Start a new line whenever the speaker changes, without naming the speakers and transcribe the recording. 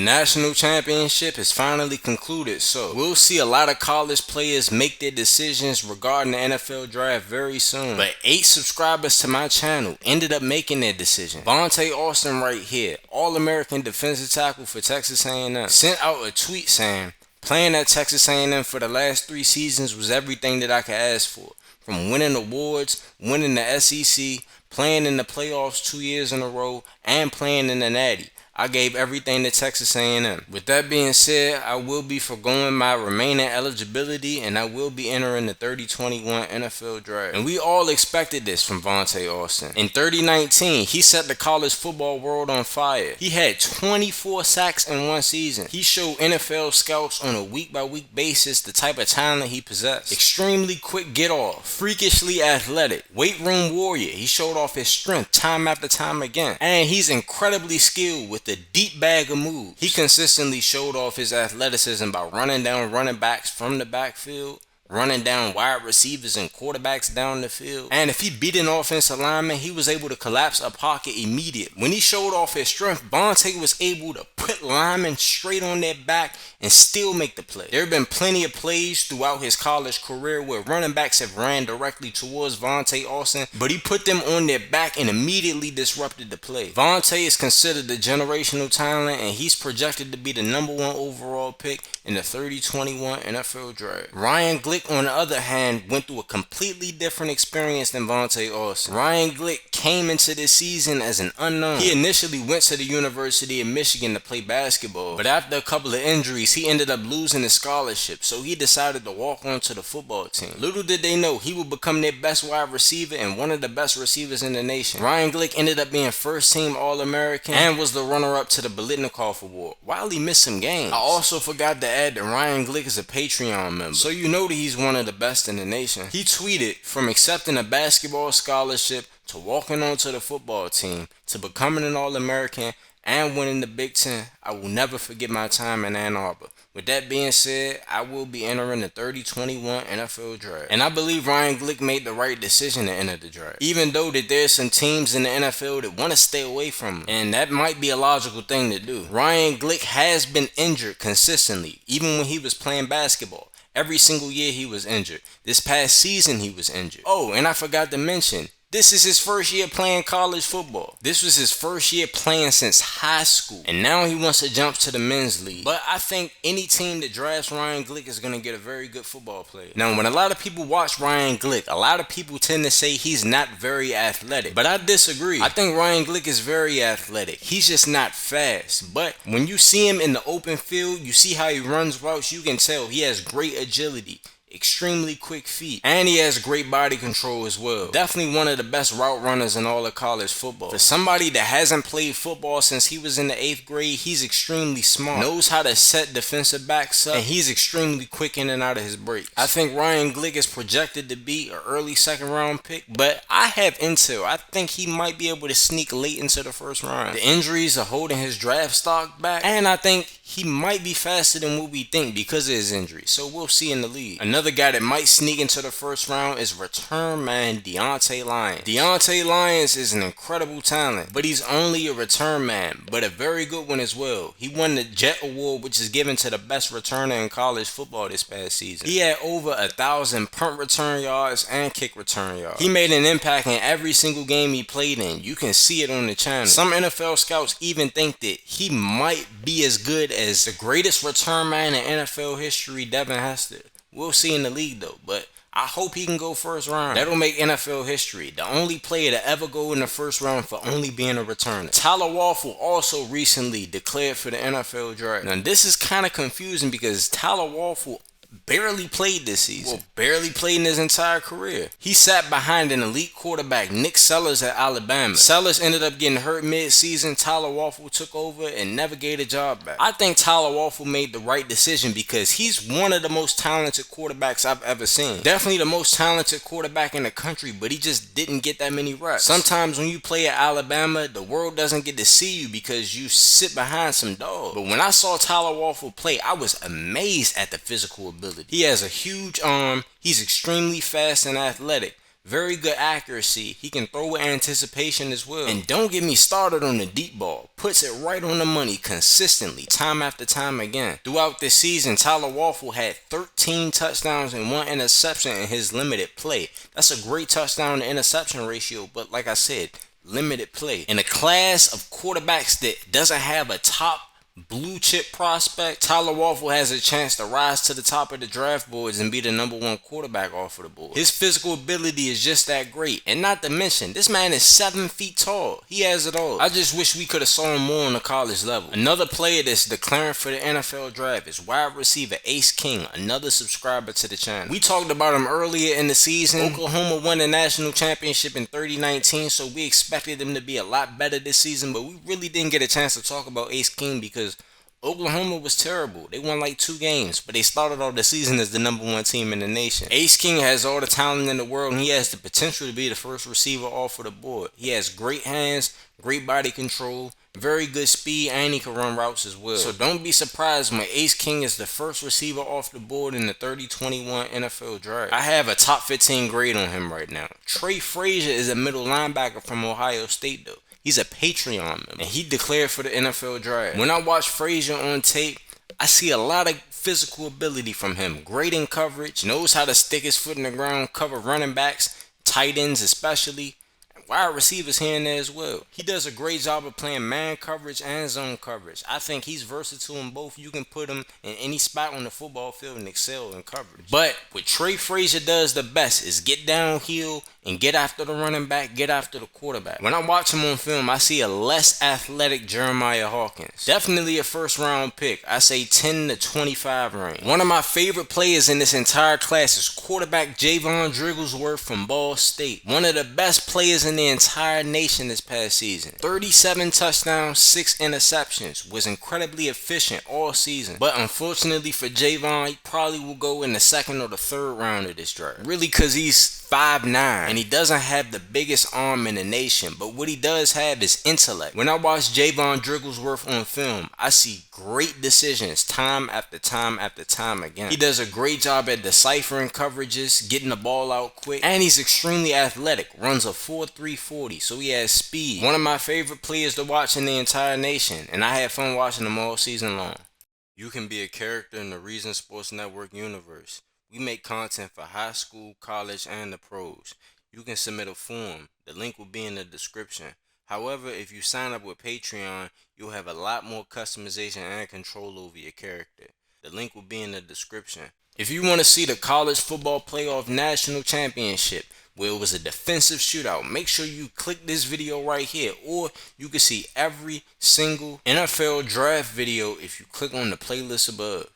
national championship is finally concluded, so we'll see a lot of college players make their decisions regarding the NFL draft very soon. But 8 subscribers to my channel ended up making their decision. Vontae Austin right here, All-American defensive tackle for Texas A&M, sent out a tweet saying, "Playing at Texas A&M for the last 3 seasons was everything that I could ask for. From winning awards, winning the SEC, playing in the playoffs 2 years in a row, and playing in the Natty. I gave everything to Texas A&M. With that being said, I will be forgoing my remaining eligibility and I will be entering the 2021 NFL Draft." And we all expected this from Vontae Austin. In 2019, he set the college football world on fire. He had 24 sacks in one season. He showed NFL scouts on a week-by-week basis the type of talent he possessed. Extremely quick get-off, freakishly athletic, weight room warrior. He showed off his strength time after time again. And he's incredibly skilled with a deep bag of moves. He consistently showed off his athleticism by running down running backs from the backfield, running down wide receivers and quarterbacks down the field. And if he beat an offensive lineman, he was able to collapse a pocket immediately. When he showed off his strength, Vontae was able to put linemen straight on their back and still make the play. There have been plenty of plays throughout his college career where running backs have ran directly towards Vontae Austin, but he put them on their back and immediately disrupted the play. Vontae is considered a generational talent and he's projected to be the #1 overall pick in the 2021 NFL Draft. Ryan Glick, on the other hand, went through a completely different experience than Vontae Austin. Ryan Glick came into this season as an unknown. He initially went to the University of Michigan to play basketball, but after a couple of injuries, he ended up losing his scholarship, so he decided to walk on to the football team. Little did they know, he would become their best wide receiver and one of the best receivers in the nation. Ryan Glick ended up being first-team All-American and was the runner-up to the Biletnikoff Award, while he missed some games. I also forgot to add that Ryan Glick is a Patreon member, so you know that he's one of the best in the nation. He tweeted, "From accepting a basketball scholarship to walking onto the football team to becoming an All-American and winning the Big Ten, I will never forget my time in Ann Arbor. With that being said, I will be entering the 2021 NFL Draft." And I believe Ryan Glick made the right decision to enter the draft, even though that there's some teams in the NFL that want to stay away from him, and that might be a logical thing to do. Ryan Glick has been injured consistently, even when he was playing basketball. Every single year he was injured. This past season he was injured. Oh, and I forgot to mention, this is his first year playing college football. This was his first year playing since high school. And now he wants to jump to the men's league. But I think any team that drafts Ryan Glick is going to get a very good football player. Now, when a lot of people watch Ryan Glick, a lot of people tend to say he's not very athletic. But I disagree. I think Ryan Glick is very athletic. He's just not fast. But when you see him in the open field, you see how he runs routes, you can tell he has great agility, extremely quick feet, and he has great body control as well. Definitely one of the best route runners in all of college football. For somebody that hasn't played football since he was in the 8th grade, he's extremely smart, knows how to set defensive backs up, and he's extremely quick in and out of his breaks. I think Ryan Glick is projected to be an early 2nd round pick, but I have intel. I think he might be able to sneak late into the 1st round. The injuries are holding his draft stock back, and I think he might be faster than what we think because of his injury, so we'll see in the league. Another guy that might sneak into the 1st round is return man Deontay Lyons. Deontay Lyons is an incredible talent, but he's only a return man, but a very good one as well. He won the Jet Award, which is given to the best returner in college football this past season. He had over 1,000 punt return yards and kick return yards. He made an impact in every single game he played in. You can see it on the channel. Some NFL scouts even think that he might be as good as the greatest return man in NFL history, Devin Hester. We'll see in the league though, but I hope he can go 1st round. That'll make NFL history. The only player to ever go in the 1st round for only being a returner. Tyler Waffle also recently declared for the NFL Draft. Now this is kind of confusing because Tyler Waffle barely played this season. Well, barely played in his entire career. He sat behind an elite quarterback, Nick Sellers at Alabama. Sellers ended up getting hurt mid-season. Tyler Waffle took over and never gave the job back. I think Tyler Waffle made the right decision because he's one of the most talented quarterbacks I've ever seen. Definitely the most talented quarterback in the country, but he just didn't get that many reps. Sometimes when you play at Alabama, the world doesn't get to see you because you sit behind some dogs. But when I saw Tyler Waffle play, I was amazed at the physical ability. He has a huge arm. He's extremely fast and athletic. Very good accuracy. He can throw with anticipation as well. And don't get me started on the deep ball. Puts it right on the money consistently, time after time again. Throughout this season, Tyler Waffle had 13 touchdowns and 1 interception in his limited play. That's a great touchdown to interception ratio, but like I said, limited play. In a class of quarterbacks that doesn't have a top blue chip prospect, Tyler Waffle has a chance to rise to the top of the draft boards and be the #1 quarterback off of the board. His physical ability is just that great, and not to mention, this man is 7 feet tall. He has it all. I just wish we could have saw him more on the college level. Another player that's declaring for the NFL draft is wide receiver Ace King, another subscriber to the channel. We talked about him earlier in the season. Oklahoma won the national championship in 2019, so we expected him to be a lot better this season, but we really didn't get a chance to talk about Ace King because Oklahoma was terrible. They won like 2 games, but they started off the season as the #1 team in the nation. Ace King has all the talent in the world, and he has the potential to be the first receiver off of the board. He has great hands, great body control, very good speed, and he can run routes as well. So don't be surprised when Ace King is the first receiver off the board in the 2021 NFL draft. I have a top 15 grade on him right now. Trey Frazier is a middle linebacker from Ohio State though. He's a Patreon member, and he declared for the NFL draft. When I watch Frazier on tape, I see a lot of physical ability from him. Great in coverage, knows how to stick his foot in the ground, cover running backs, tight ends especially, wide receivers here and there as well. He does a great job of playing man coverage and zone coverage. I think he's versatile in both. You can put him in any spot on the football field and excel in coverage. But what Trey Frazier does the best is get downhill and get after the running back, get after the quarterback. When I watch him on film, I see a less athletic Jeremiah Hawkins. Definitely a first round pick. I say 10 to 25 range. One of my favorite players in this entire class is quarterback Javon Drigglesworth from Ball State. One of the best players in the entire nation this past season. 37 touchdowns, 6 interceptions. Was incredibly efficient all season. But unfortunately for Javon, he probably will go in the 2nd or the 3rd round of this draft. Really because he's 5'9", and he doesn't have the biggest arm in the nation, but what he does have is intellect. When I watch Javon Drigglesworth on film, I see great decisions time after time after time again. He does a great job at deciphering coverages, getting the ball out quick, and he's extremely athletic, runs a 4.3 40, so he has speed. One of my favorite players to watch in the entire nation, and I had fun watching him all season long. You can be a character in the Reason Sports Network universe. We make content for high school, college, and the pros. You can submit a form. The link will be in the description. However, if you sign up with Patreon, you'll have a lot more customization and control over your character. The link will be in the description. If you want to see the College Football Playoff National Championship, where it was a defensive shootout, make sure you click this video right here, or you can see every single NFL draft video if you click on the playlist above.